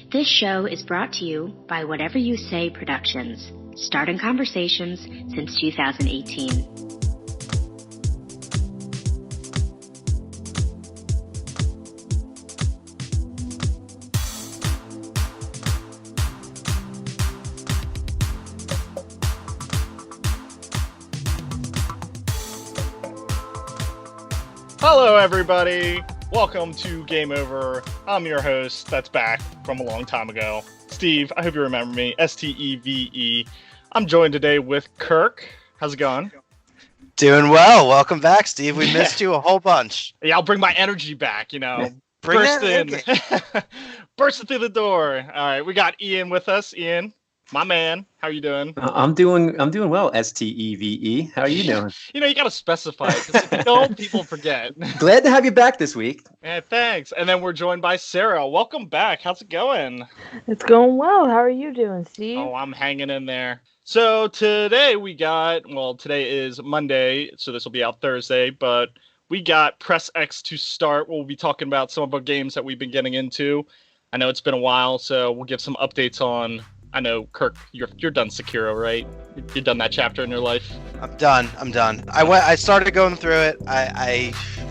This show is brought to you by Whatever You Say Productions, starting conversations since 2018. Hello, everybody. Welcome to Game Over. I'm your host, that's back from a long time ago, Steve. I hope you remember me, Steve. I'm joined today with Kirk. How's it going? Doing well. Welcome back, Steve. We missed you a whole bunch. Yeah, I'll bring my energy back, Bring bursting through the door. All right, we got Ian with us. Ian, my man, how are you doing? I'm doing well, Steve. How are you doing? You got to specify it, because if you don't, people forget. Glad to have you back this week. Yeah, thanks. And then we're joined by Sarah. Welcome back. How's it going? It's going well. How are you doing, Steve? Oh, I'm hanging in there. So today today is Monday, so this will be out Thursday, but we got Press X to start. We'll be talking about some of our games that we've been getting into. I know it's been a while, so we'll give some updates on. I know, Kirk, you're done Sekiro, right? You're done that chapter in your life. I'm done. I started going through it.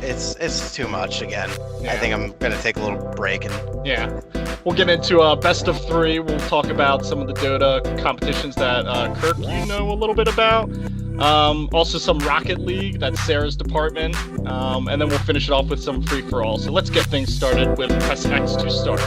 It's too much again. Yeah. I think I'm gonna take a little break and. Yeah, we'll get into best of 3. We'll talk about some of the Dota competitions that Kirk, you know a little bit about. Also some Rocket League, that's Sarah's department. And then we'll finish it off with some free for all. So let's get things started with Press X to start.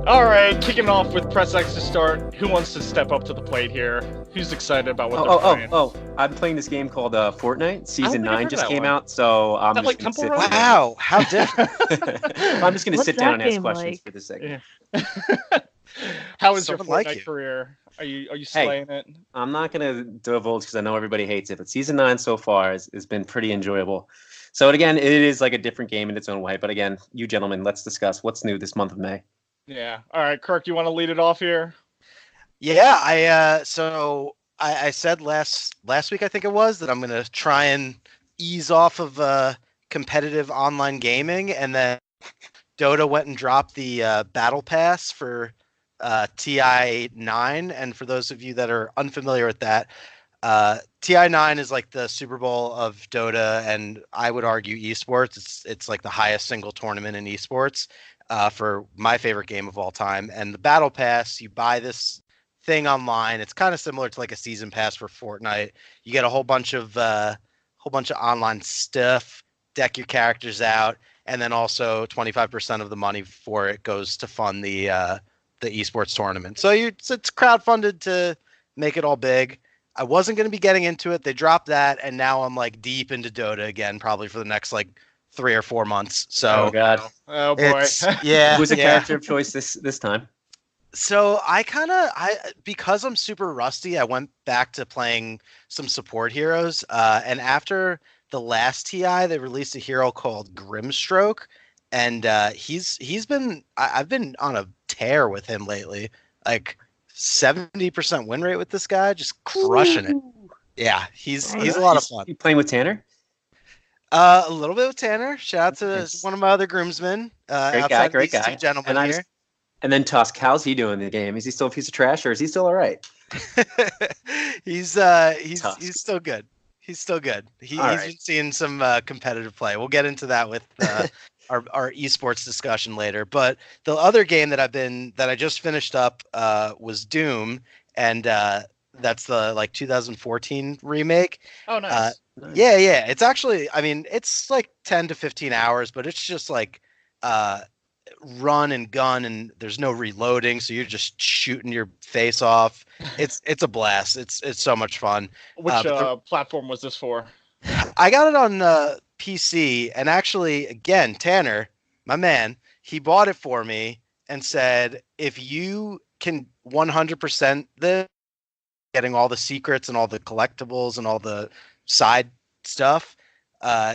All right, kicking off with Press X to start. Who wants to step up to the plate here? Who's excited about what they're playing? I'm playing this game called Fortnite. Season 9 just came one. out, so I'm just Temple sit. Run? Wow, how different! I'm just gonna sit down and ask game questions like? for this segment. Yeah. How is your Someone like Fortnite you. career? Are you slaying it? I'm not gonna divulge because I know everybody hates it, but Season 9 so far has been pretty enjoyable. So again, it is like a different game in its own way. But again, you gentlemen, let's discuss what's new this month of May. Yeah. All right, Kirk, you want to lead it off here? Yeah, I said last week, I think it was, that I'm gonna try and ease off of competitive online gaming, and then Dota went and dropped the battle pass for TI9. And for those of you that are unfamiliar with that, TI9 is like the Super Bowl of Dota, and I would argue esports. It's like the highest single tournament in esports for my favorite game of all time. And the battle pass, you buy this thing online. It's kind of similar to like a season pass for Fortnite. You get a whole bunch of online stuff, deck your characters out, and then also 25% of the money for it goes to fund the esports tournament. So it's crowdfunded to make it all big. I wasn't going to be getting into it. They dropped that, and now I'm like deep into Dota again, probably for the next like 3 or 4 months. So Oh God, Oh boy. yeah. who's a yeah. character of choice this time? So because I'm super rusty, I went back to playing some support heroes. And after the last TI, they released a hero called Grimstroke, and I've been on a tear with him lately. Like 70% win rate with this guy, just crushing it. Yeah, he's a lot of fun. You playing with Tanner? A little bit with Tanner. Shout out to Nice. one of my other groomsmen. Great outside guy. these two gentlemen here. And then Tusk, how's he doing in the game? Is he still a piece of trash, or is he still all right? He's Tusk. still good. He's still good. He's All right. been seeing some competitive play. We'll get into that with our esports discussion later. But the other game that I just finished up was Doom, and that's the like 2014 remake. Oh, nice. Nice. Yeah. It's actually, I mean, it's like 10 to 15 hours, but it's just like run and gun, and there's no reloading, so you're just shooting your face off. It's a blast. It's so much fun. Which platform was this for? I got it on PC, and actually, again, Tanner, my man, he bought it for me and said, if you can 100% this, getting all the secrets and all the collectibles and all the side stuff,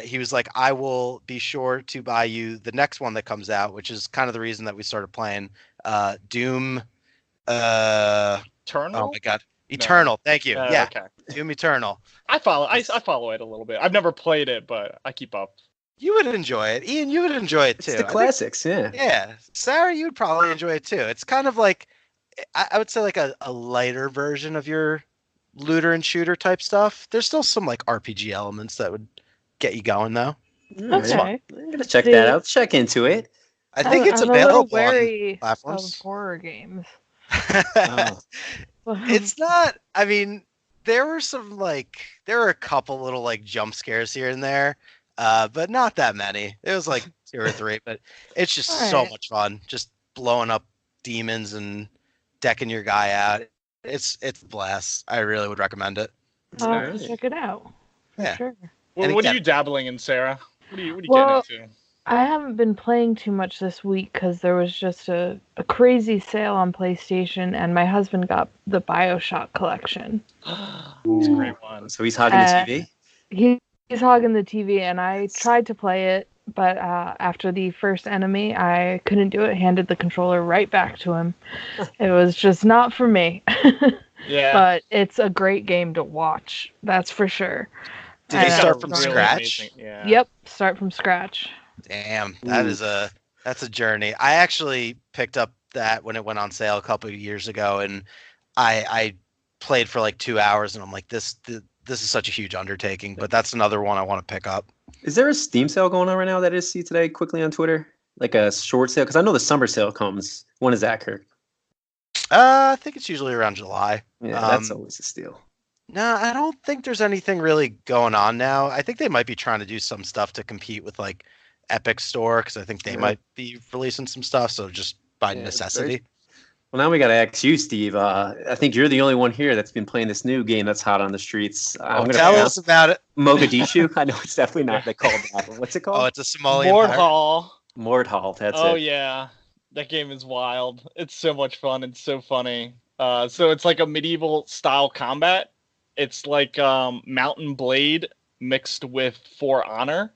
he was like, I will be sure to buy you the next one that comes out, which is kind of the reason that we started playing Doom. Eternal? Oh my God. Eternal. Thank you. Yeah. Okay. Doom Eternal. I follow it a little bit. I've never played it, but I keep up. You would enjoy it. Ian, you would enjoy it too. It's the classics, yeah. Yeah. Sarah, you would probably enjoy it too. It's kind of like, I would say like a lighter version of your looter and shooter type stuff. There's still some like RPG elements that would get you going though. Okay. I'm gonna check that out. Check into it. I think it's I'm a little available wary on platforms. of horror games. It's not. I mean, there were a couple little like jump scares here and there, but not that many. It was like 2 or 3, but it's just so much fun, just blowing up demons and decking your guy out. It's a blast. I really would recommend it. I'll have to check it out. For sure. Well, what are you dabbling in, Sarah? What are you Well, getting into? I haven't been playing too much this week because there was just a crazy sale on PlayStation, and my husband got the BioShock collection. It's a great one. So he's hogging the TV? He's hogging the TV, and I tried to play it, but after the first enemy, I couldn't do it. Handed the controller right back to him. It was just not for me. Yeah. But it's a great game to watch. That's for sure. Did you start from scratch? Amazing. Yeah. Yep, start from scratch. Damn, that's a journey. I actually picked up that when it went on sale a couple of years ago, and I played for like 2 hours, and I'm like, this is such a huge undertaking. But that's another one I want to pick up. Is there a Steam sale going on right now that I just see today quickly on Twitter? Like a short sale? Because I know the summer sale comes. When is that, Kirk? I think it's usually around July. Yeah, that's always a steal. No, I don't think there's anything really going on now. I think they might be trying to do some stuff to compete with like Epic Store, because I think they might be releasing some stuff. So just by necessity. Well, now we got to ask you, Steve. I think you're the only one here that's been playing this new game that's hot on the streets. Tell us about it. Mogadishu. I know it's definitely not they called that. What's it called? Oh, it's a Somali Mordhal. That's it. Oh yeah, that game is wild. It's so much fun. It's so funny. So it's like a medieval style combat. It's like Mountain Blade mixed with For Honor.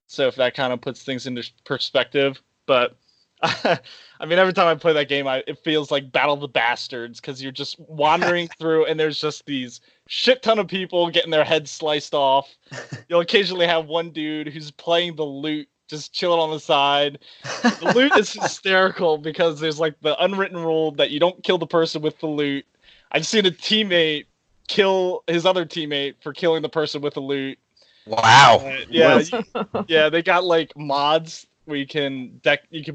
So if that kind of puts things into perspective, but I mean, every time I play that game, it feels like Battle of the Bastards, because you're just wandering through and there's just these shit ton of people getting their heads sliced off. You'll occasionally have one dude who's playing the lute, just chilling on the side. The lute is hysterical because there's like the unwritten rule that you don't kill the person with the lute. I've seen a teammate kill his other teammate for killing the person with the lute. Wow. Yeah, they got like mods where you can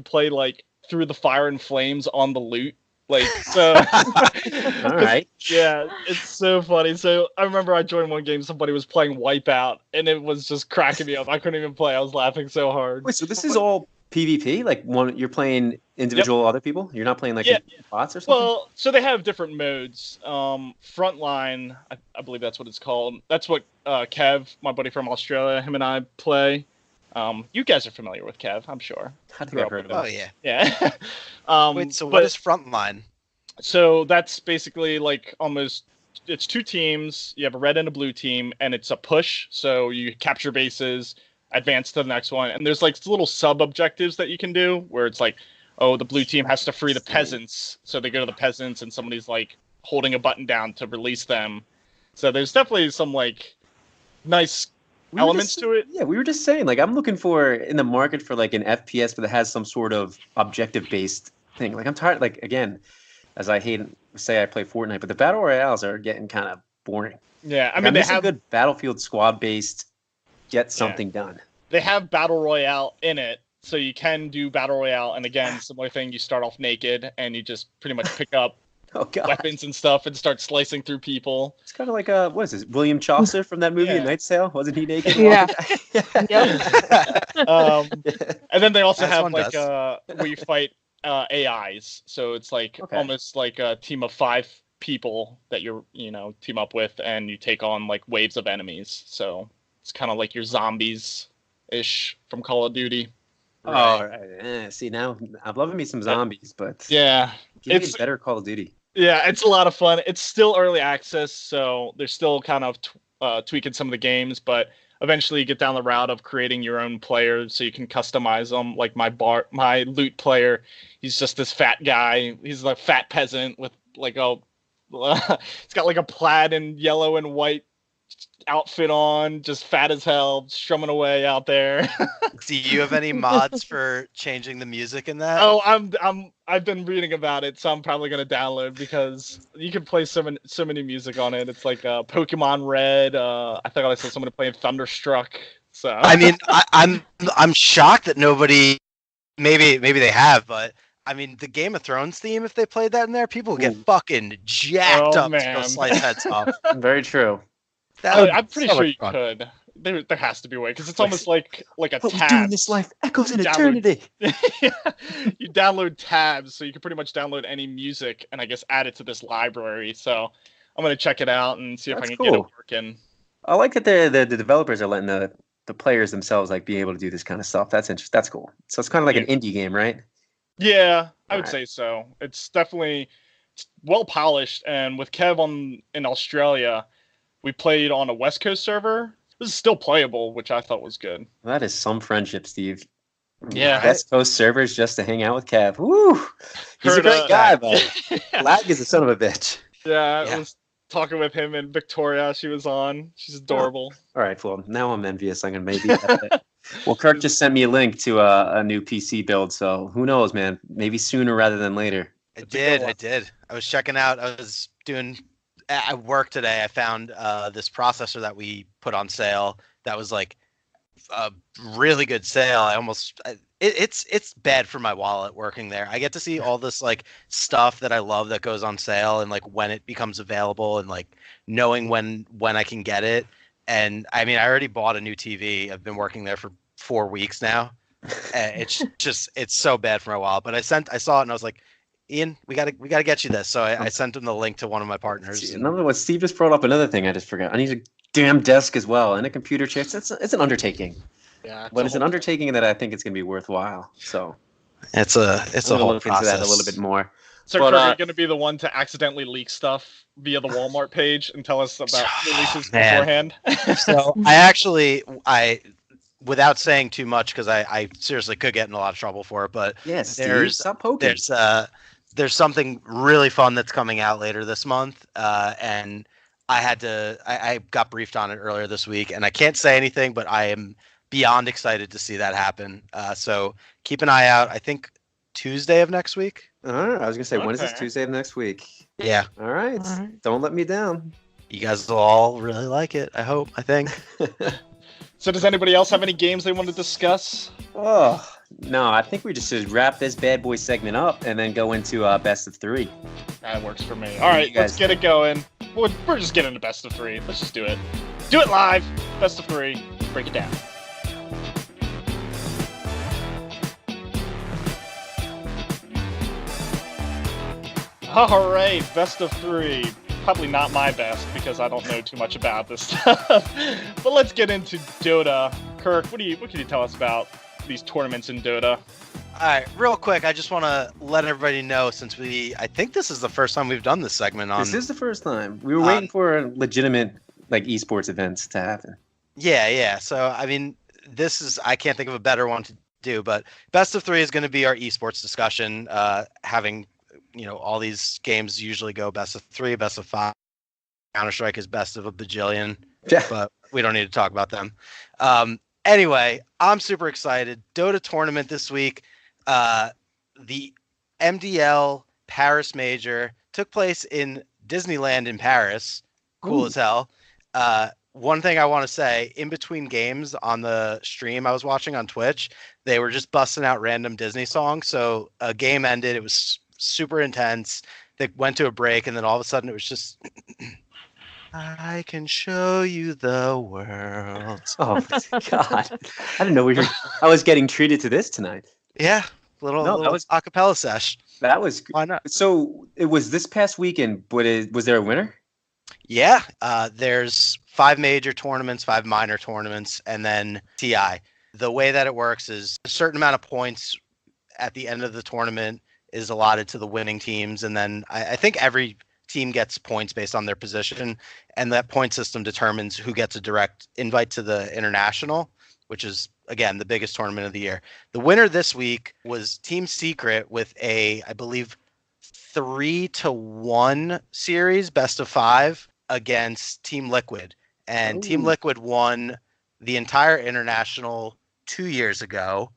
play like through the fire and flames on the lute. Like, so all right. Yeah, it's so funny. So I remember I joined one game, somebody was playing Wipeout, and it was just cracking me up. I couldn't even play. I was laughing so hard. Wait, so this is all PvP? Like you're playing individual other people? You're not playing like bots or something? Well, so they have different modes. Frontline, I believe that's what it's called. That's what Kev, my buddy from Australia, him and I play. You guys are familiar with Kev, I'm sure. I think I've heard of it. Oh yeah. Yeah. Wait, so what is Frontline? So that's basically like it's 2 teams. You have a red and a blue team, and it's a push. So you capture bases, advance to the next one, and there's like little sub objectives that you can do where it's like, oh, the blue team has to free the peasants, so they go to the peasants, and somebody's like holding a button down to release them. So there's definitely some like nice elements to it. Yeah, we were just saying, like, I'm looking for in the market for like an FPS, but that has some sort of objective based thing. Like, I'm tired. Like, again, as I hate to say, I play Fortnite, but the battle royales are getting kind of boring. Yeah, I mean, they have a good Battlefield squad based get something done. They have battle royale in it, so you can do battle royale. And again, similar thing, you start off naked and you just pretty much pick up weapons and stuff and start slicing through people. It's kind of like what is this, William Chaucer from that movie, A Knight's Tale? Wasn't he naked? Yeah. And then they also have like where you fight AIs, so it's like almost like a team of 5 people that you're team up with, and you take on like waves of enemies. So it's kind of like your zombies ish from Call of Duty. Oh, right. See, now I'm loving me some zombies, but give me better Call of Duty. Yeah, it's a lot of fun. It's still early access, so they're still kind of tweaking some of the games, but eventually you get down the route of creating your own players so you can customize them. Like my loot player, he's just this fat guy. He's a fat peasant with like a He's got like a plaid and yellow and white outfit on, just fat as hell, strumming away out there. Do you have any mods for changing the music in that? Oh, I've been reading about it, so I'm probably gonna download because you can play so many music on it. It's like Pokemon Red. I thought I saw somebody playing Thunderstruck. So I mean, I'm shocked that nobody. Maybe they have, but I mean, the Game of Thrones theme. If they played that in there, people would get fucking jacked up to go slice heads off. Very true. I'm pretty sure you could. There has to be a way because it's almost like a What we tab. do in this life echoes in eternity. You download tabs, so you can pretty much download any music and I guess add it to this library. So I'm gonna check it out and see if I can get it working. I like that the developers are letting the players themselves like be able to do this kind of stuff. That's interesting. That's cool. So it's kind of like an indie game, right? Yeah, I would say so. It's definitely well polished, and with Kev in Australia, we played on a West Coast server. It was still playable, which I thought was good. That is some friendship, Steve. Yeah. West Coast servers just to hang out with Kev. Woo! He's a great guy, but Lag is a son of a bitch. Yeah, I was talking with him and Victoria. She was on. She's adorable. All right, well, now I'm envious. I'm going to maybe... Well, Kirk just sent me a link to a new PC build, so who knows, man? Maybe sooner rather than later. I did. I was checking out. I was doing at work today. I found this processor that we put on sale. That was like a really good sale. It's bad for my wallet working there. I get to see all this like stuff that I love that goes on sale and like when it becomes available and like knowing when I can get it. And I mean, I already bought a new TV. I've been working there for 4 weeks now. And it's so bad for my wallet. But I saw it and I was like, Ian, we gotta get you this. So I sent him the link to one of my partners. Another one. Steve just brought up another thing I just forgot. I need a damn desk as well and a computer chair. It's an undertaking. Yeah, but it's an undertaking that I think it's gonna be worthwhile. So it's a whole look process. into that a little bit more. So Kirk, are you going to be the one to accidentally leak stuff via the Walmart page and tell us about releases beforehand? So I without saying too much, because I seriously could get in a lot of trouble for it, but stop poking. There's something really fun that's coming out later this month, and I got briefed on it earlier this week, and I can't say anything, but I am beyond excited to see that happen. So keep an eye out. I think Tuesday of next week. All right. I was gonna say, when is this? Tuesday of next week? Yeah. All right. Don't let me down. You guys will all really like it. I think. So does anybody else have any games they want to discuss? Oh no, I think we just should wrap this bad boy segment up and then go into best of 3. That works for me. All right, let's get it going. We're just getting to best of 3. Let's just do it. Do it live. Best of 3. Break it down. All right, best of 3. Probably not my best because I don't know too much about this stuff. But let's get into Dota. Kirk, what can you tell us about these tournaments in Dota? All right, real quick, I just want to let everybody know, since I think this is the first time we've done this segment on. This is the first time. We were waiting for legitimate esports events to happen. Yeah. So I mean, I can't think of a better one to do. But best of 3 is going to be our esports discussion, having. All these games usually go best of 3, best of 5. Counter-Strike is best of a bajillion, but we don't need to talk about them. Anyway, I'm super excited. Dota tournament this week. The MDL Paris Major took place in Disneyland in Paris. Cool as hell. One thing I want to say, in between games on the stream I was watching on Twitch, they were just busting out random Disney songs. So a game ended. It was super intense. They went to a break, and then all of a sudden it was just I can show you the world. Oh God! I didn't know I was getting treated to this tonight. Yeah, little that was acapella sesh. That was why not? So it was this past weekend, but was there a winner? Yeah, there's 5 major tournaments, 5 minor tournaments, and then TI. The way that it works is a certain amount of points at the end of the tournament is allotted to the winning teams, and then I think every team gets points based on their position, and that point system determines who gets a direct invite to the international, which is again the biggest tournament of the year. The winner this week was Team Secret with I believe 3-1 series, best of 5 against Team Liquid, and Team Liquid won the entire international 2 years ago.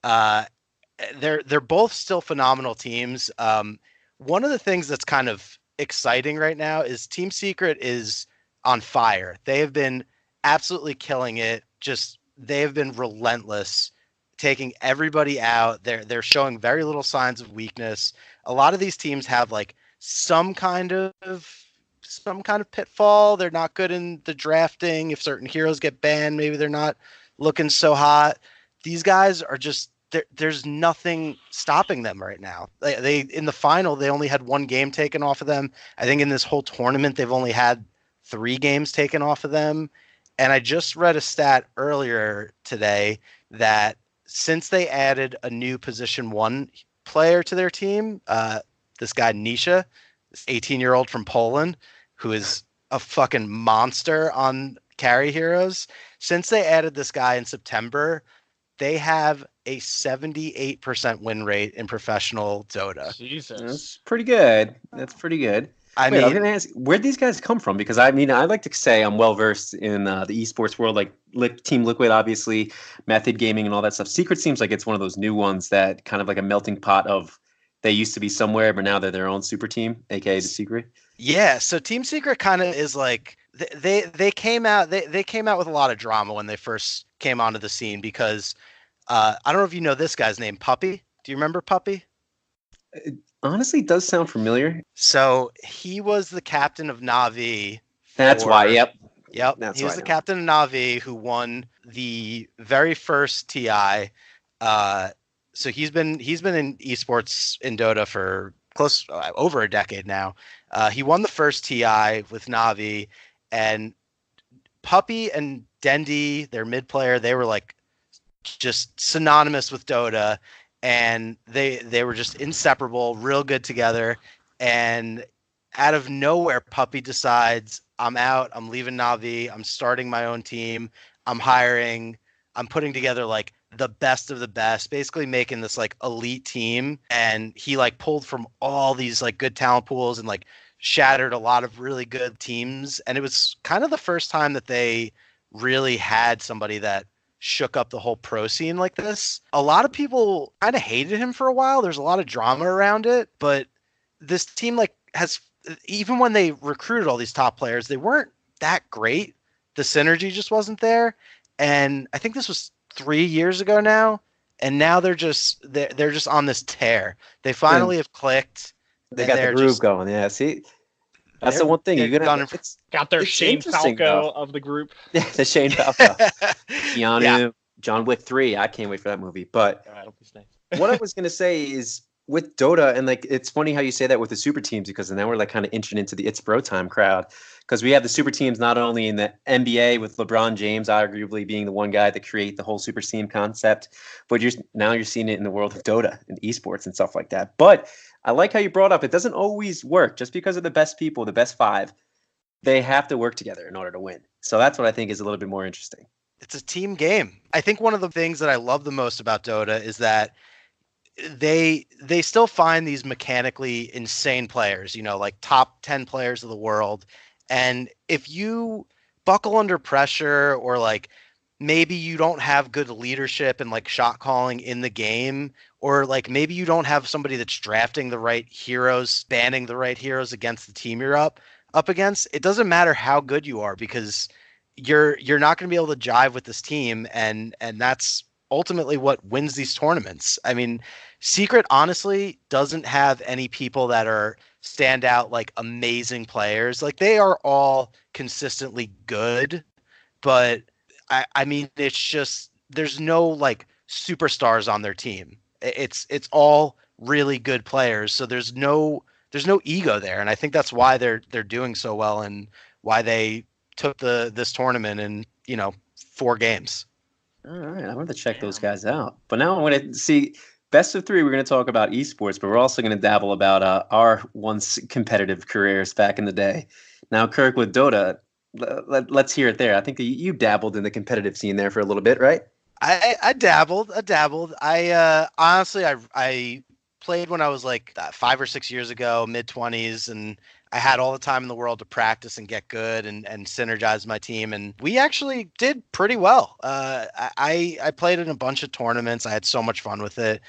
They're both still phenomenal teams. One of the things that's kind of exciting right now is Team Secret is on fire. They have been absolutely killing it. They have been relentless, taking everybody out. They're showing very little signs of weakness. A lot of these teams have like some kind of pitfall. They're not good in the drafting. If certain heroes get banned, maybe they're not looking so hot. These guys are just there's nothing stopping them right now. They in the final, they only had 1 game taken off of them. I think in this whole tournament, they've only had 3 games taken off of them. And I just read a stat earlier today that since they added a new position 1 player to their team, this guy Nisha, this 18-year-old from Poland, who is a fucking monster on carry heroes. Since they added this guy in September, they have a 78% win rate in professional Dota. Jesus. That's pretty good. I was going to ask, where'd these guys come from? Because I like to say I'm well versed in the esports world, like Team Liquid, obviously, Method Gaming and all that stuff. Secret seems like it's one of those new ones that kind of like a melting pot of they used to be somewhere, but now they're their own super team, aka the Secret. Yeah, so Team Secret kind of is like they came out with a lot of drama when they first came onto the scene because I don't know if you know this guy's name, Puppy. Do you remember Puppy? It honestly does sound familiar. So he was the captain of Na'Vi. That's why. Yep. He was the captain of Na'Vi who won the very first TI. So he's been in esports in Dota for over a decade now. He won the first TI with Na'Vi, and Puppy and Dendi, their mid player, they were like just synonymous with Dota, and they were just inseparable, real good together. And out of nowhere, Puppy decides, I'm out, I'm leaving Na'Vi, I'm starting my own team, I'm putting together like the best of the best, basically making this like elite team. And he like pulled from all these like good talent pools and like shattered a lot of really good teams. And it was kind of the first time that they really had somebody that shook up the whole pro scene like this. A lot of people kind of hated him for a while. There's a lot of drama around it, but this team like has, even when they recruited all these top players, they weren't that great. The synergy just wasn't there. And I think this was 3 years ago now, and now they're just on this tear. They finally have clicked. They got the groove going. Yeah, see, that's the one thing you're gonna got their Shane Falco of the group. Yeah, the Shane Falco, Keanu, John Wick 3. I can't wait for that movie. But what I was gonna say is with Dota, and like it's funny how you say that with the super teams, because now we're like kind of inching into the It's Bro Time crowd. Because we have the super teams not only in the NBA with LeBron James arguably being the one guy to create the whole super team concept, but you're seeing it in the world of Dota and esports and stuff like that. But I like how you brought up it doesn't always work just because of the best people, the best 5. They have to work together in order to win. So that's what I think is a little bit more interesting. It's a team game. I think one of the things that I love the most about Dota is that they still find these mechanically insane players, like top 10 players of the world. And if you buckle under pressure, or like maybe you don't have good leadership and like shot calling in the game, or like maybe you don't have somebody that's drafting the right heroes, banning the right heroes against the team you're up against, it doesn't matter how good you are, because you're not going to be able to jive with this team, and that's ultimately what wins these tournaments. I mean, Secret honestly doesn't have any people that are stand out like amazing players. Like they are all consistently good, but I mean it's just there's no like superstars on their team. It's all really good players, so there's no ego there, and I think that's why they're doing so well and why they took this tournament in 4 games. All right, I'm going to check those guys out. But now I want to see best of 3. We're going to talk about esports, but we're also going to dabble about our once competitive careers back in the day. Now, Kirk, with Dota, let's hear it there. I think you dabbled in the competitive scene there for a little bit, right? I dabbled. I honestly I played when I was like 5 or 6 years ago, mid-20s, and I had all the time in the world to practice and get good and synergize my team. And we actually did pretty well. I played in a bunch of tournaments. I had so much fun with it.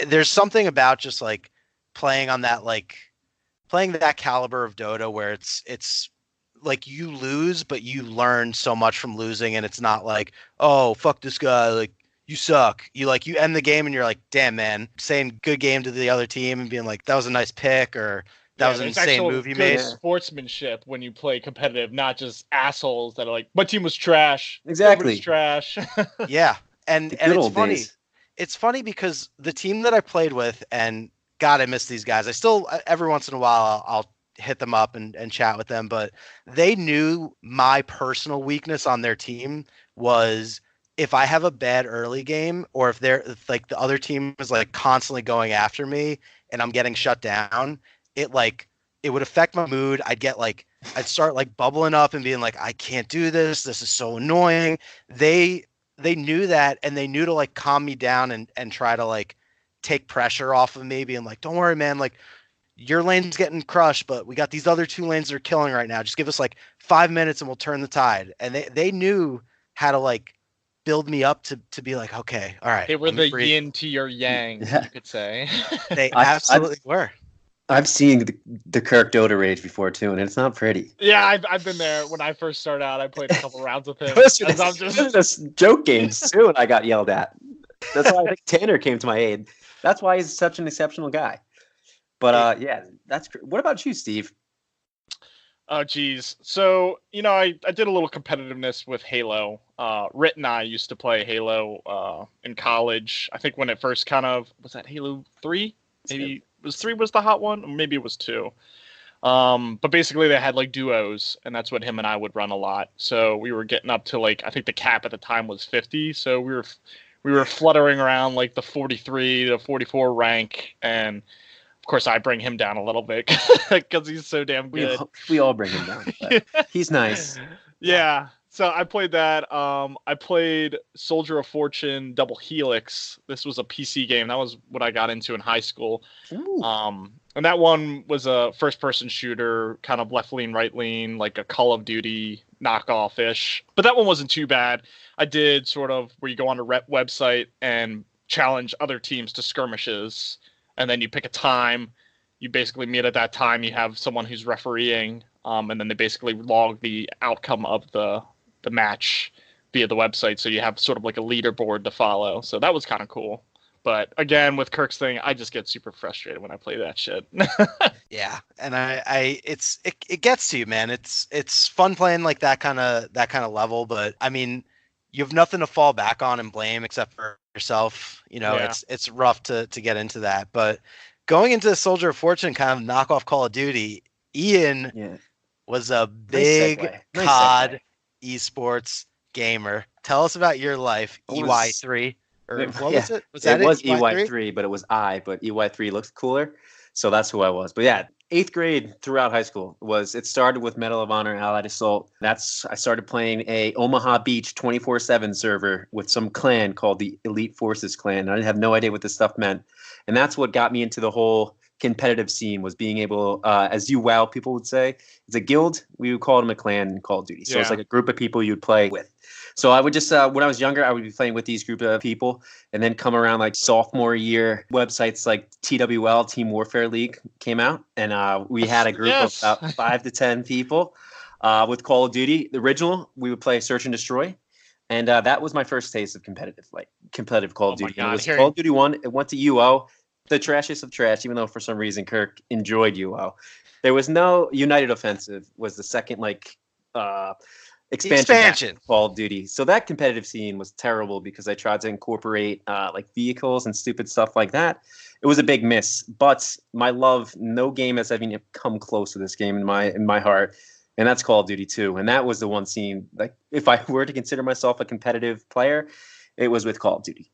There's something about just like playing that caliber of Dota where it's like you lose, but you learn so much from losing. And it's not like, oh, fuck this guy. Like, you suck. You end the game and you're like, damn, man, saying good game to the other team and being like, that was a nice pick, or that was an insane move you made. Sportsmanship when you play competitive, not just assholes that are like, my team was trash. Exactly. Trash. Yeah. And it's funny. Days. It's funny because the team that I played with, and God, I miss these guys. I still, every once in a while, I'll hit them up and chat with them, but they knew my personal weakness on their team was if I have a bad early game, or if like the other team is like constantly going after me and I'm getting shut down, it would affect my mood. I'd start like bubbling up and being like, I can't do this. This is so annoying. They knew that, and they knew to like calm me down and try to like take pressure off of me, being like, don't worry, man. Like, your lane's getting crushed, but we got these other 2 lanes that are killing right now. Just give us like 5 minutes and we'll turn the tide. And they knew how to like build me up to be like, okay, all right. They were the yin to your yang, you could say. They absolutely were. I've seen the Kirk Dota rage before too, and it's not pretty. Yeah, I've been there. When I first started out, I played a couple rounds with him. This joke games too, and I got yelled at. That's why I think Tanner came to my aid. That's why he's such an exceptional guy. But yeah, that's great. What about you, Steve? Oh, geez. So, I did a little competitiveness with Halo. Rit and I used to play Halo in college. I think when it first was that Halo 3? Maybe it was 3 was the hot one, or maybe it was 2. But basically they had like duos, and that's what him and I would run a lot. So we were getting up to like, I think the cap at the time was 50. So we were fluttering around like the 43 to 44 rank, and of course, I bring him down a little bit because he's so damn good. We all bring him down. But he's nice. Yeah. So I played that. I played Soldier of Fortune Double Helix. This was a PC game. That was what I got into in high school. Ooh. And that one was a first-person shooter, kind of left lean, right lean, like a Call of Duty knockoff-ish. But that one wasn't too bad. I did sort of where you go on a rep website and challenge other teams to skirmishes. And then you pick a time. You basically meet at that time. You have someone who's refereeing, and then they basically log the outcome of the match via the website. So you have sort of like a leaderboard to follow. So that was kind of cool. But again, with Kirk's thing, I just get super frustrated when I play that shit. Yeah, and it gets to you, man. It's fun playing like that kind of level. But I mean, you have nothing to fall back on and blame except for yourself. Yeah. It's rough to get into that. But going into Soldier of Fortune, kind of knockoff Call of Duty, Ian was a big COD esports gamer. Tell us about your life, EY3. Or what was it? Was that it was EY3, but it was but EY3 looks cooler. So that's who I was. But yeah, 8th grade throughout high school it started with Medal of Honor, Allied Assault. I started playing a Omaha Beach 24/7 server with some clan called the Elite Forces clan. I have no idea what this stuff meant. And that's what got me into the whole competitive scene, was being able, as you WoW people would say, it's a guild. We would call them a clan in Call of Duty. So it's like a group of people you'd play with. So I would just, when I was younger, I would be playing with these group of people, and then come around like sophomore year, websites like TWL, Team Warfare League, came out, and we had a group of about 5 to 10 people with Call of Duty. The original, we would play Search and Destroy, and that was my first taste of competitive Call of Duty. And it was Call of Duty 1. It went to UO, the trashiest of trash, even though for some reason Kirk enjoyed UO. There was no United Offensive, was the second expansion Call of Duty. So that competitive scene was terrible because I tried to incorporate like vehicles and stupid stuff like that. It was a big miss, but no game has even come close to this game in my heart, and that's Call of Duty 2. And that was the one scene, like, if I were to consider myself a competitive player, it was with Call of Duty.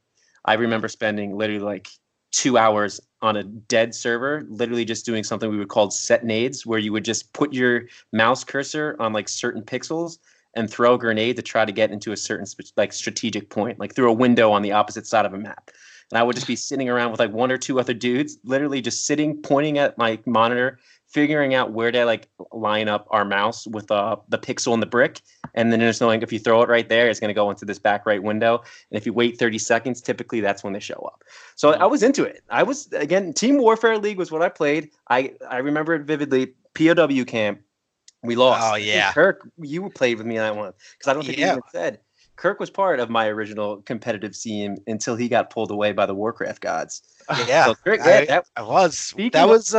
I remember spending literally like 2 hours on a dead server, literally just doing something we would call set nades, where you would just put your mouse cursor on like certain pixels and throw a grenade to try to get into a certain strategic point, like through a window on the opposite side of a map. and I would just be sitting around with like one or two other dudes, literally just sitting, pointing at my monitor, figuring out where to like line up our mouse with the pixel and the brick, and then just knowing if you throw it right there, it's going to go into this back right window, and if you wait 30 seconds, typically that's when they show up. So I was into it. I was, again, Team Warfare League was what I played. I remember it vividly. POW camp, we lost. Oh, yeah. Kirk, you played with me on that one because I don't think you even said. Kirk was part of my original competitive team until he got pulled away by the Warcraft gods. Yeah, so Kirk, I was. That was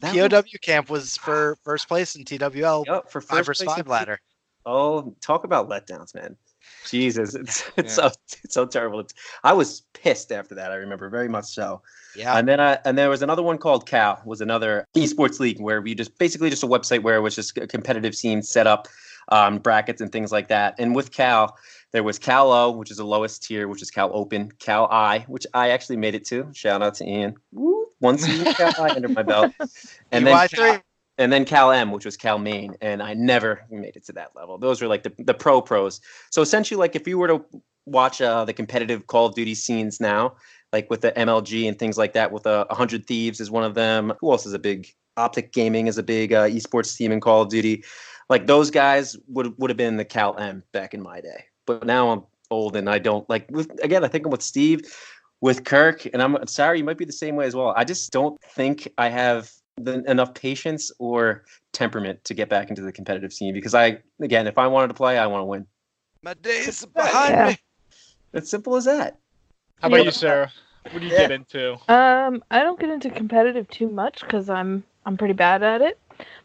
POW camp was for first place in TWL. Yep, for 5 vs 5 ladder. Oh, talk about letdowns, man. Jesus, it's so terrible. I was pissed after that. I remember very much so. Yeah. And then and there was another one called Cal, was another esports league where we just basically just a website where it was just a competitive scene set up, brackets and things like that. And with Cal, there was Cal O, which is the lowest tier, which is Cal Open, Cal I, which I actually made it to. Shout out to Ian. Woo! One season Cal I under my belt. And then Cal M, which was Cal Main, and I never made it to that level. Those were like the pros. So essentially, like if you were to watch the competitive Call of Duty scenes now, like with the MLG and things like that, with 100 Thieves is one of them. Who else is a big? Optic Gaming is a big esports team in Call of Duty. Like those guys would have been the Cal M back in my day. But now I'm old and I don't like. I think I'm with Steve, with Kirk, and I'm sorry, you might be the same way as well. I just don't think I have enough patience or temperament to get back into the competitive scene because if I wanted to play, I want to win. My days behind me. It's simple as that. How about you, Sarah? What do you get into? I don't get into competitive too much because I'm pretty bad at it,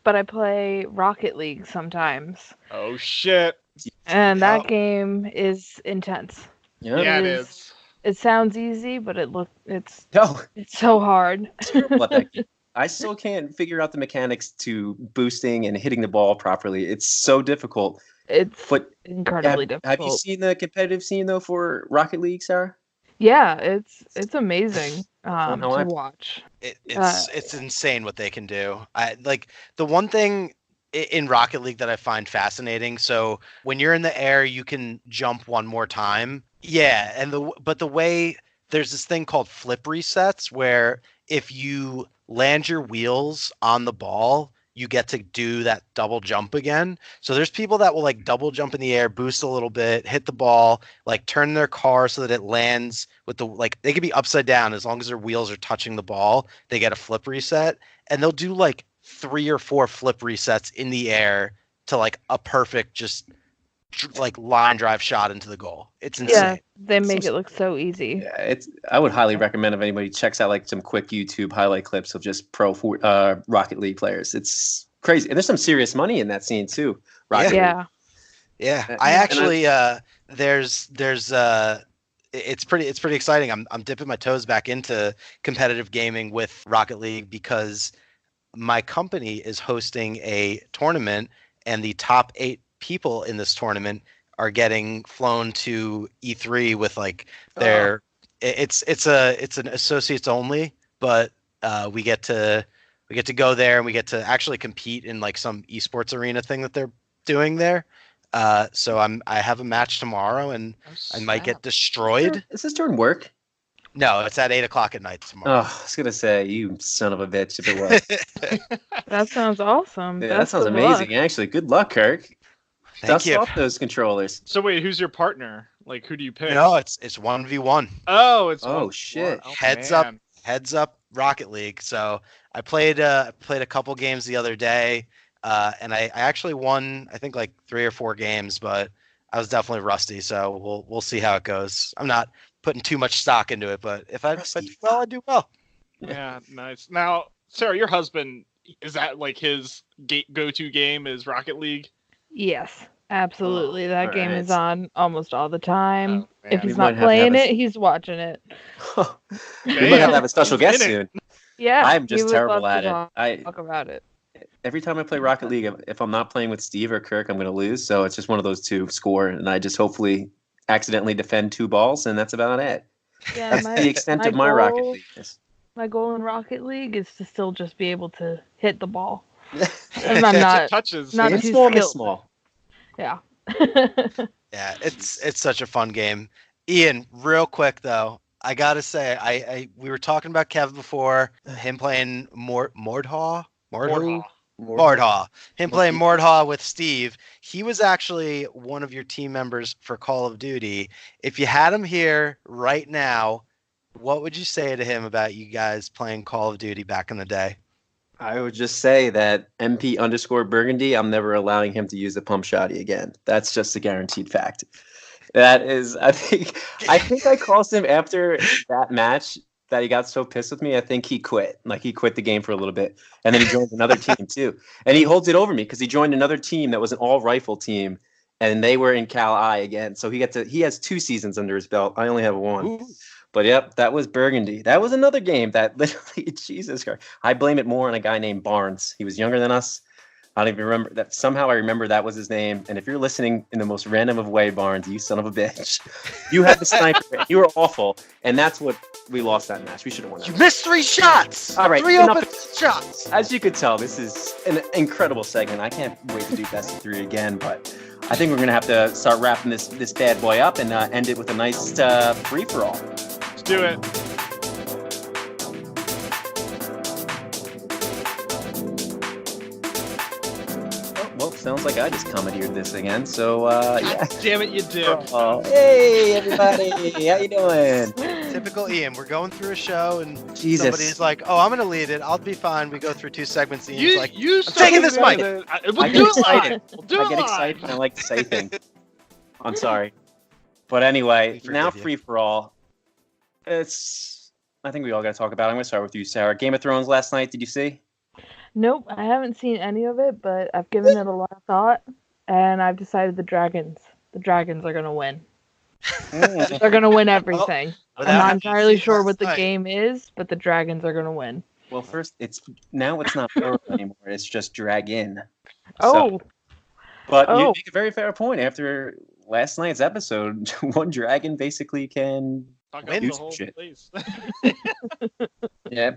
but I play Rocket League sometimes. Oh shit! And that game is intense. Yeah, it is. It sounds easy, but it's it's so hard. I still can't figure out the mechanics to boosting and hitting the ball properly. It's so difficult. It's incredibly difficult. Have you seen the competitive scene though for Rocket League, Sarah? Yeah, it's amazing to watch. It's insane what they can do. The one thing in Rocket League that I find fascinating. So when you're in the air, you can jump one more time. Yeah, but the way there's this thing called flip resets where if you land your wheels on the ball, you get to do that double jump again. So there's people that will like double jump in the air, boost a little bit, hit the ball, like turn their car so that it lands with they could be upside down as long as their wheels are touching the ball. They get a flip reset, and they'll do like 3 or 4 flip resets in the air to like a perfect just like line drive shot into the goal. It's insane. Yeah, they make it look so easy. Yeah, I would highly recommend if anybody checks out like some quick YouTube highlight clips of just pro Rocket League players. It's crazy, and there's some serious money in that scene too. Rocket League. Yeah. I actually it's pretty exciting. I'm dipping my toes back into competitive gaming with Rocket League because my company is hosting a tournament, and the top 8 people in this tournament are getting flown to E3 with like their it's an associates only, but we get to go there and we get to actually compete in like some esports arena thing that they're doing there. So I have a match tomorrow and I might get destroyed. Is this during work? No, it's at 8:00 at night tomorrow. Oh, I was gonna say, you son of a bitch if it was. That sounds awesome. Yeah, that sounds amazing. Actually, good luck, Kirk. Thank you. Off those controllers. So wait, who's your partner? Like, who do you pick? No, it's 1v1. Oh, it's shit. Oh, Heads up, Rocket League. So I played a couple games the other day, and I actually won I think like 3 or 4 games, but I was definitely rusty. So we'll see how it goes. I'm not putting too much stock into it, but if I do well, I do well. Yeah, nice. Now, Sarah, your husband, is that like his go-to game is Rocket League? Yes, absolutely. That game is on almost all the time. Oh, if he's not playing it, he's watching it. We might have a special guest soon. Yeah, I'm just terrible at it. I talk about it. Every time I play Rocket League, if I'm not playing with Steve or Kirk, I'm going to lose. So it's just one of those two score, and I just hopefully accidentally defend 2 balls, and that's about it. Yeah, that's the extent of my Rocket League. My goal in Rocket League is to still just be able to hit the ball. And I'm not touches. Not it's too small, skilled. small. Yeah. Yeah, it's such a fun game. Ian, real quick though, I gotta say, we were talking about Kev before, him playing Mordhaw? Mordhaw. Mordhaw. Him playing Mordhaw with Steve. He was actually one of your team members for Call of Duty. If you had him here right now, what would you say to him about you guys playing Call of Duty back in the day? I would just say that MP_Burgundy, I'm never allowing him to use the pump shotty again. That's just a guaranteed fact. That is, I think I caused him after that match that he got so pissed with me. I think he quit. Like he quit the game for a little bit, and then he joined another team too. And he holds it over me because he joined another team that was an all rifle team, and they were in Cal I again. So he has 2 seasons under his belt. I only have 1. Ooh. But yep, that was Burgundy. That was another game that literally, Jesus Christ. I blame it more on a guy named Barnes. He was younger than us. I don't even remember that. Somehow I remember that was his name. And if you're listening in the most random of way, Barnes, you son of a bitch, you had the sniper. You were awful. And that's what we lost that match. We should have won that. You missed 3 shots. All right, 3 open shots. As you could tell, this is an incredible segment. I can't wait to do best of 3 again, but I think we're going to have to start wrapping this bad boy up and end it with a nice free-for-all. Let's do it. Well, sounds like I just commandeered this again. So, yeah. Damn it, you do. Oh, hey, everybody. How you doing? Typical Ian. We're going through a show and Jesus. somebody's like, "Oh, I'm going to lead it. I'll be fine." We go through 2 segments. And Ian's like, I'm taking this mic. We'll do it live. We'll do it I get live. excited and I like to say things. I'm sorry. But anyway, Forgive now you. free for all. I think we all got to talk about it. I'm going to start with you, Sarah. Game of Thrones last night, did you see? Nope, I haven't seen any of it, but I've given it a lot of thought, and I've decided the dragons are going to win. They're going to win everything. I'm Without not having entirely seen sure last what the night. game is, but the dragons are going to win. Well, first, it's not plural anymore. It's just dragon. Oh, But you Oh. make a very fair point. After last night's episode, one dragon basically can. Fuck Win up the the whole shit. place. Yeah.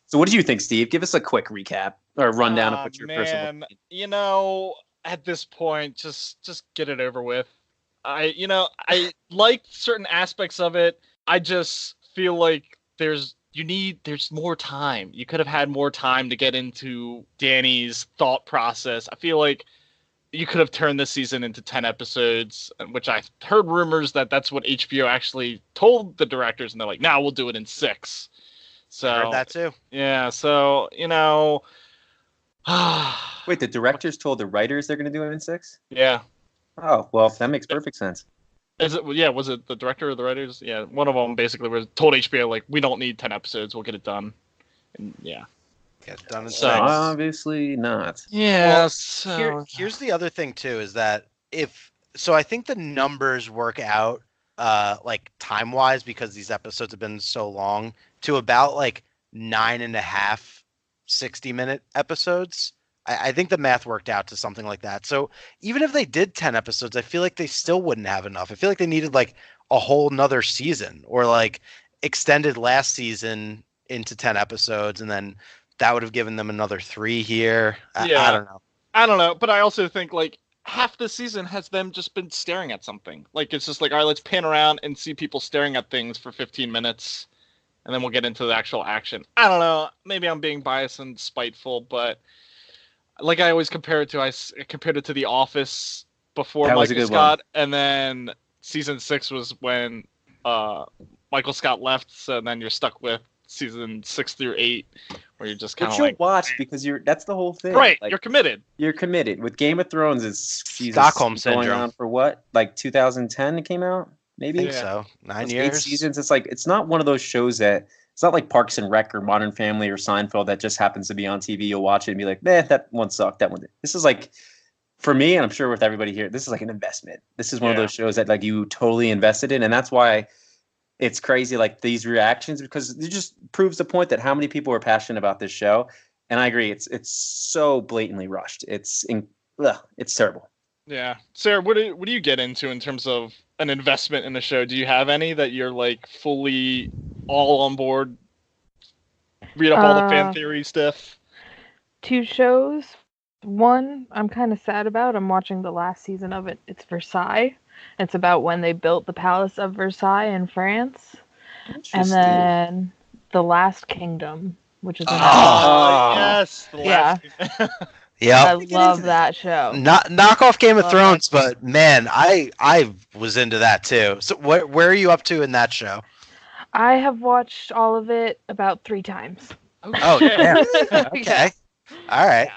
So, what do you think, Steve? Give us a quick recap or rundown of what your personal. Man, you know, at this point, just get it over with. I liked certain aspects of it. I just feel like there's more time. You could have had more time to get into Danny's thought process. I feel like you could have turned this season into 10 episodes, which I heard rumors that that's what HBO actually told the directors, and they're like, "Now we'll do it in 6." So I heard that too. yeah, so Wait, the directors told the writers they're going to do it in 6? yeah. Oh, well, that makes perfect sense. Was it the director or the writers? Yeah, one of them basically was told HBO like, "We don't need 10 episodes, we'll get it done." And yeah. Get done in So- 6. Obviously not. Yeah. Here's the other thing too, is that I think the numbers work out like time wise, because these episodes have been so long, to about like 9.5 60-minute episodes. I think the math worked out to something like that. So even if they did 10 episodes, I feel like they still wouldn't have enough. I feel like they needed like a whole nother season, or like extended last season into 10 episodes, and then that would have given them another 3 here. Yeah. I don't know. I don't know, but I also think like half the season has them just been staring at something. Like it's just like, all right, let's pan around and see people staring at things for 15 minutes, and then we'll get into the actual action. I don't know. Maybe I'm being biased and spiteful, but like I always compare it to, I compared it to The Office before That was a Michael good one. Scott, and then season 6 was when Michael Scott left. So then you're stuck with season 6 through 8, where you're just kind But of you'll like, watch because that's the whole thing. right, Like, you're committed. you're committed. With Game of Thrones, it's Stockholm going syndrome. on for what? Like 2010 it came out? I Maybe? think Yeah. so. 9 It's years. 8 seasons. It's like, it's not one of those shows that, it's not like Parks and Rec or Modern Family or Seinfeld that just happens to be on TV. You'll watch it and be like, man, that one sucked. That one did. This is like, for me, and I'm sure with everybody here, this is like an investment. This is one of Yeah. those shows that like you totally invested in. And that's why it's crazy, like these reactions, because it just proves the point that how many people are passionate about this show. And I agree, it's so blatantly rushed. It's terrible. Yeah. Sarah, what do you get into in terms of an investment in the show? Do you have any that you're like fully all on board? Read up all the fan theory stuff? 2 shows. One I'm kind of sad about. I'm watching the last season of it. It's Versailles. It's about when they built the Palace of Versailles in France. And then The Last Kingdom, which is yes, the last. Yeah. I love that show. Not knock off Game of Love Thrones, but man, I was into that too. So where are you up to in that show? I have watched all of it about 3 times. Oh, yeah. Okay. All right.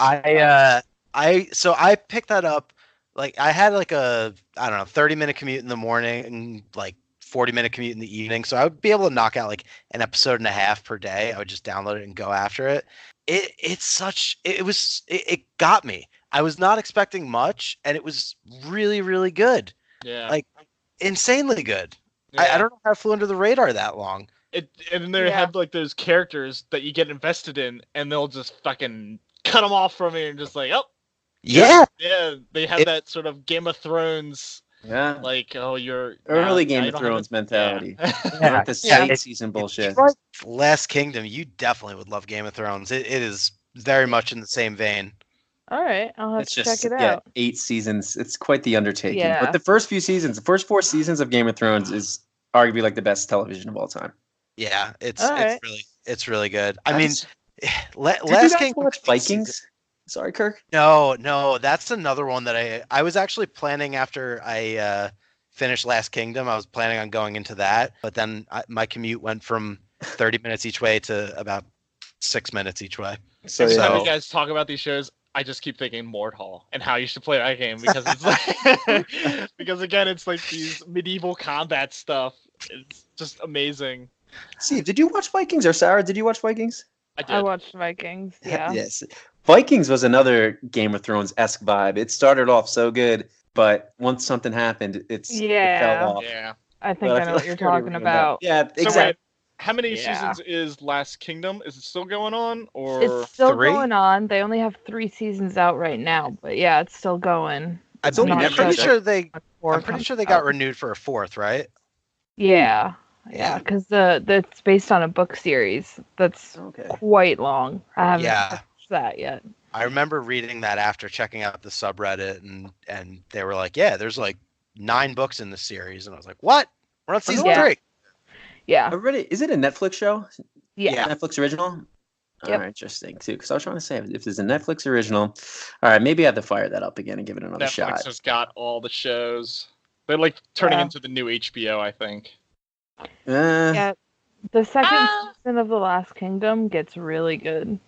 Yeah. I picked that up. Like I had like a 30-minute commute in the morning and like 40-minute commute in the evening, so I would be able to knock out like an episode and a half per day. I would just download it and go after it. It got me. I was not expecting much, and it was really, really good. Yeah. Like insanely good. Yeah. I don't know how it flew under the radar that long. And they have like those characters that you get invested in, and they'll just fucking cut them off from you and just like, oh. Yeah. Yeah, they have that sort of Game of Thrones. Yeah. Like, oh, you're early Game of Thrones mentality. Yeah. Not the second season bullshit. Like Last Kingdom, you definitely would love Game of Thrones. It is very much in the same vein. All right, I'll have to check it out. 8 seasons. It's quite the undertaking. Yeah. But the first 4 seasons of Game of Thrones is arguably like the best television of all time. Yeah, it's right. it's really good. I mean, Last Kingdom. Watch Vikings? Sorry, Kirk. No, that's another one that I was actually planning after I finished Last Kingdom. I was planning on going into that, but then my commute went from 30 minutes each way to about 6 minutes each way. So every time you guys talk about these shows, I just keep thinking Mordhau and how you should play that game because it's like because again it's like these medieval combat stuff. It's just amazing. Steve, did you watch Vikings, or Sarah? Did you watch Vikings? I did. I watched Vikings. Yeah. Yes. Vikings was another Game of Thrones-esque vibe. It started off so good, but once something happened, it fell off. Yeah. I think I know what you're talking about. Yeah, exactly. So wait, how many seasons is Last Kingdom? Is it still going on, or it's still 3? going on? They only have 3 seasons out right now, but yeah, it's still going. I'm pretty sure they got renewed for a 4th, right? Yeah, because it's based on a book series that's quite long. I haven't watched that yet. I remember reading that after checking out the subreddit, and they were like, "Yeah, there's like 9 books in the season," and I was like, "What? We're on season 3." Yeah. Is it a Netflix show? Yeah. Netflix original? Yep. All right, interesting, too. Because I was trying to say, if there's a Netflix original, all right, maybe I have to fire that up again and give it another shot. Netflix has got all the shows. They're like turning into the new HBO, I think. Yeah. The second season of The Last Kingdom gets really good.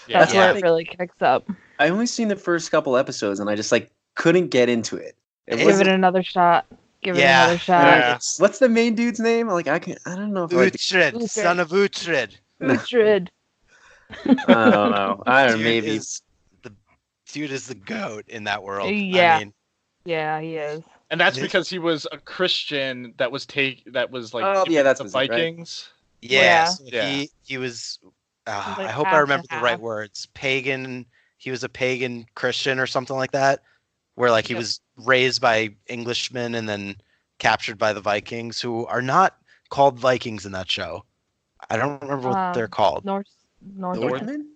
Yeah. That's where it really kicks up. I only seen the first couple episodes, and I just couldn't get into it. Give it another shot. Give it another shot. Yeah. What's the main dude's name? I don't know. Uhtred, son of Uhtred. Uhtred. I don't know. Maybe. The dude is the GOAT in that world. Yeah. I mean, yeah, he is. And that's because he was a Christian that was that's the Vikings. Right? Yeah. So he was. I hope I remember the right words. Pagan. He was a pagan Christian or something like that, where he was raised by Englishmen and then captured by the Vikings, who are not called Vikings in that show. I don't remember what they're called. Northmen?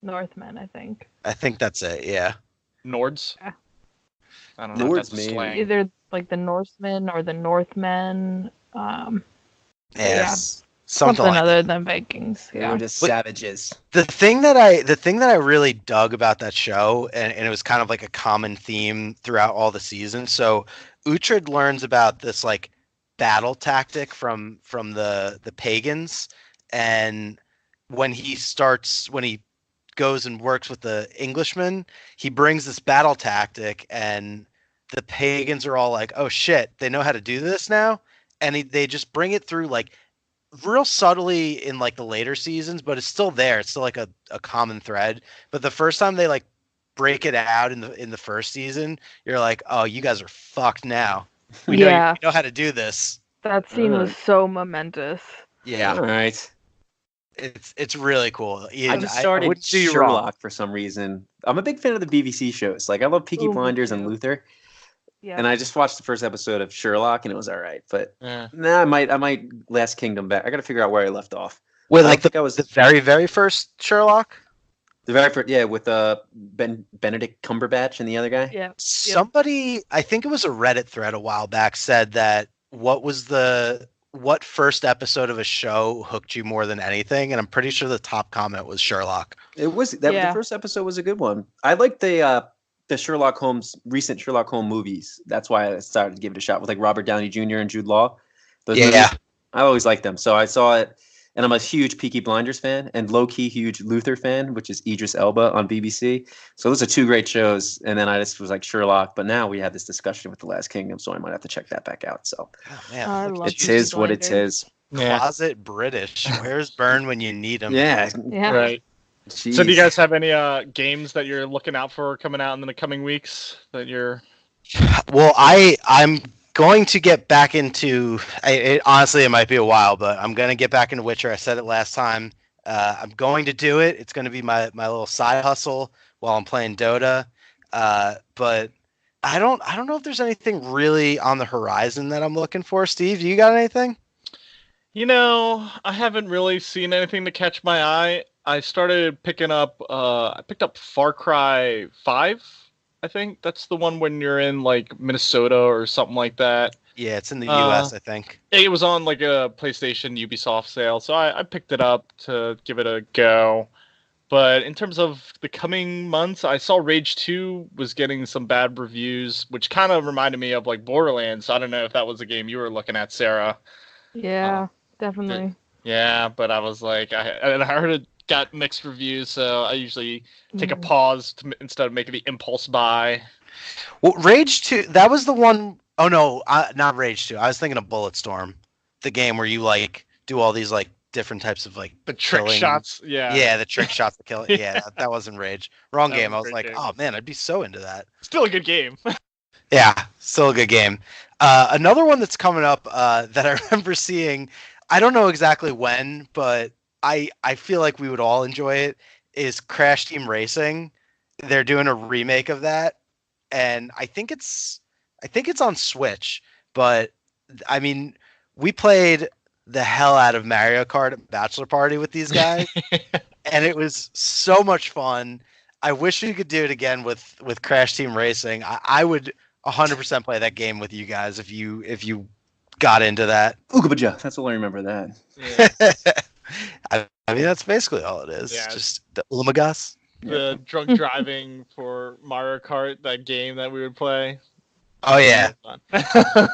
Northmen, I think. I think that's it. Yeah. Nords. Yeah. I don't know. If that's slang. Either the Norsemen or the Northmen. Yes. Something other than Vikings. Yeah. They were just savages. The thing that I really dug about that show, and it was kind of like a common theme throughout all the seasons. So Uhtred learns about this battle tactic from the pagans, and when he goes and works with the Englishmen, he brings this battle tactic, and the pagans are all like, "Oh shit, they know how to do this now," and they just bring it through real subtly in the later seasons, but it's still there. It's still a common thread. But the first time they break it out in the first season, you're like, "Oh, you guys are fucked now. We know how to do this." That scene was so momentous. Yeah. All right. It's really cool. I just started Sherlock for some reason. I'm a big fan of the BBC shows. I love Peaky Blinders and Luther. Yeah. And I just watched the first episode of Sherlock, and it was all right. But I might Last Kingdom back. I got to figure out where I left off. Wait, the very, very first Sherlock? The very first, with Benedict Cumberbatch and the other guy. Yeah. Somebody, I think it was a Reddit thread a while back, said that what was the what first episode of a show hooked you more than anything, and I'm pretty sure the top comment was Sherlock. It was that Yeah. the first episode was a good one. I like the recent Sherlock Holmes movies. That's why I started to give it a shot with like Robert Downey Jr. and Jude Law. Those movies, I always liked them. So I saw it, and I'm a huge Peaky Blinders fan and low-key huge Luther fan, which is Idris Elba on BBC. So those are two great shows. And then I just was like Sherlock, but now we have this discussion with The Last Kingdom, so I might have to check that back out. So I love it Peaky is what it Blinders. is. Yeah. Closet British. Where's Byrne when you need him? Yeah. Yeah. Right. Jeez. So do you guys have any games that you're looking out for coming out in the coming weeks that you're? Well, I'm going to get back into. Honestly, it might be a while, but I'm going to get back into Witcher. I said it last time. I'm going to do it. It's going to be my little side hustle while I'm playing Dota. But I don't know if there's anything really on the horizon that I'm looking for. Steve, you got anything? You know, I haven't really seen anything to catch my eye. I started picking up. I picked up Far Cry 5. I think that's the one when you're in like Minnesota or something like that. Yeah, it's in the U.S. I think. It was on like a PlayStation Ubisoft sale, so I picked it up to give it a go. But in terms of the coming months, I saw Rage 2 was getting some bad reviews, which kind of reminded me of like Borderlands. I don't know if that was a game you were looking at, Sarah. Yeah, definitely. Yeah, but I was like, I heard it got mixed reviews, so I usually take a pause instead of making the impulse buy. Well, Rage 2, that was the one. Oh no, not Rage 2. I was thinking of Bulletstorm, the game where you like do all these like different types of like The trick killing. shots, yeah. Yeah, the trick shots to kill. Yeah, that wasn't Rage. Wrong That game. was a I was great like, game. oh man, I'd be so into that. Still a good game. Yeah, still a good game. Another one that's coming up that I remember seeing, I don't know exactly when, but I feel like we would all enjoy it, is Crash Team Racing. They're doing a remake of that, and I think it's on Switch, but I mean, we played the hell out of Mario Kart at Bachelor Party with these guys, and it was so much fun. I wish we could do it again with Crash Team Racing. I would 100% play that game with you guys if you got into that. Oogabaja. That's all I remember that. Yeah. I mean, that's basically all it is. Yeah. Just the OOLAMAGAs. The drunk driving for Mario Kart, that game that we would play. Oh yeah. Fun.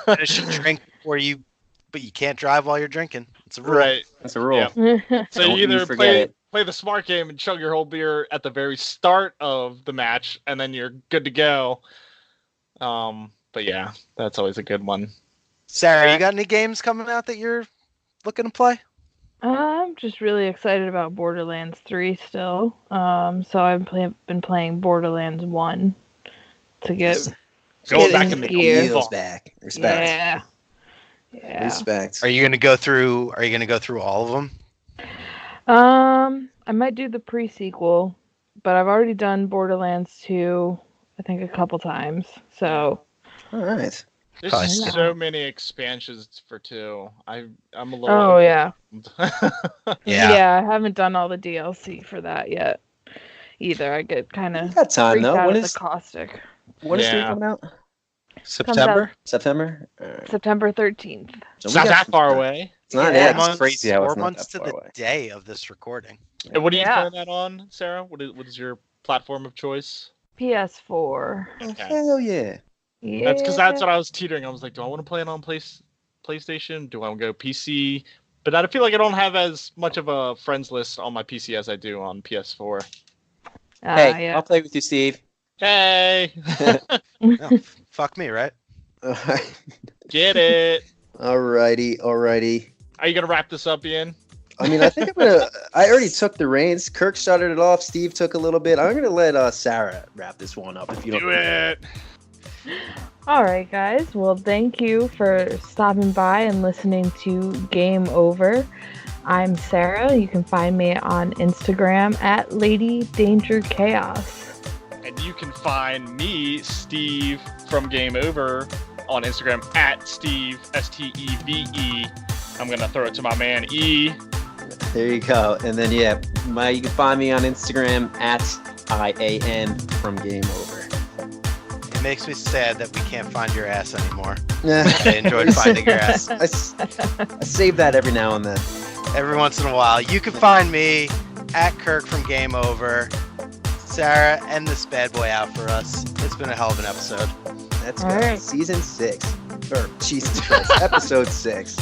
Finish your drink before you, but you can't drive while you're drinking. It's a rule. Right. That's a rule. Yeah. So Don't you you either forget play it. the smart game and chug your whole beer at the very start of the match, and then you're good to go. But yeah, that's always a good one. Sarah, you got any games coming out that you're looking to play? I'm just really excited about Borderlands 3 still. So I've been playing Borderlands 1 to get Going back in in the gear. Heels back. Respect. Yeah. Respect. Are you gonna go through all of them? I might do the pre-sequel, but I've already done Borderlands 2, I think a couple times. So All right. There's Probably so many expansions for 2. I'm a little. Oh yeah. Yeah. I haven't done all the DLC for that yet either. I get kind You of got time freaked though. out When at is the caustic. when is 3 Yeah. coming out? September. September. All right. September 13th. So It's we not got that some far time. away. It's not. Yeah. Yeah, it's crazy how 4 it's not months that to far the away. day of this recording. And what are you Yeah. playing that on, Sarah? What is your platform of choice? PS4. Okay. Hell yeah. Yeah. That's because that's what I was teetering. I was like, do I want to play it on PlayStation? Do I want to go PC? But I feel like I don't have as much of a friends list on my PC as I do on PS4. Hey, yeah. I'll play with you, Steve. Hey, No, fuck me, right? All right. get it? Alrighty. Are you gonna wrap this up, Ian? I mean, I think I'm gonna. I already took the reins. Kirk started it off. Steve took a little bit. I'm gonna let Sarah wrap this one up. If you don't Do it. All right, guys. Well, thank you for stopping by and listening to Game Over. I'm Sarah. You can find me on Instagram at Lady Danger Chaos. And you can find me, Steve, from Game Over on Instagram at Steve, Steve. I'm going to throw it to my man, E. There you go. And then, yeah, you can find me on Instagram at IAN from Game Over. And makes me sad that we can't find your ass anymore. Yeah. I enjoyed finding your ass. I save that every now and then. Every once in a while. You can find me at Kirk from Game Over. Sarah, end this bad boy out for us. It's been a hell of an episode. Let's All go. right. Season 6. Or, Jesus Christ, episode 6.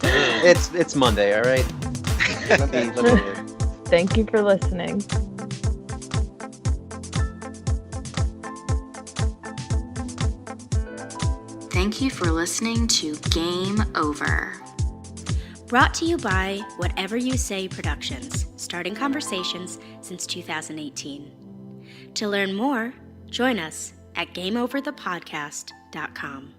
It's Monday, all right? Let me Thank you for listening. Thank you for listening to Game Over. Brought to you by Whatever You Say Productions, starting conversations since 2018. To learn more, join us at GameOverThePodcast.com.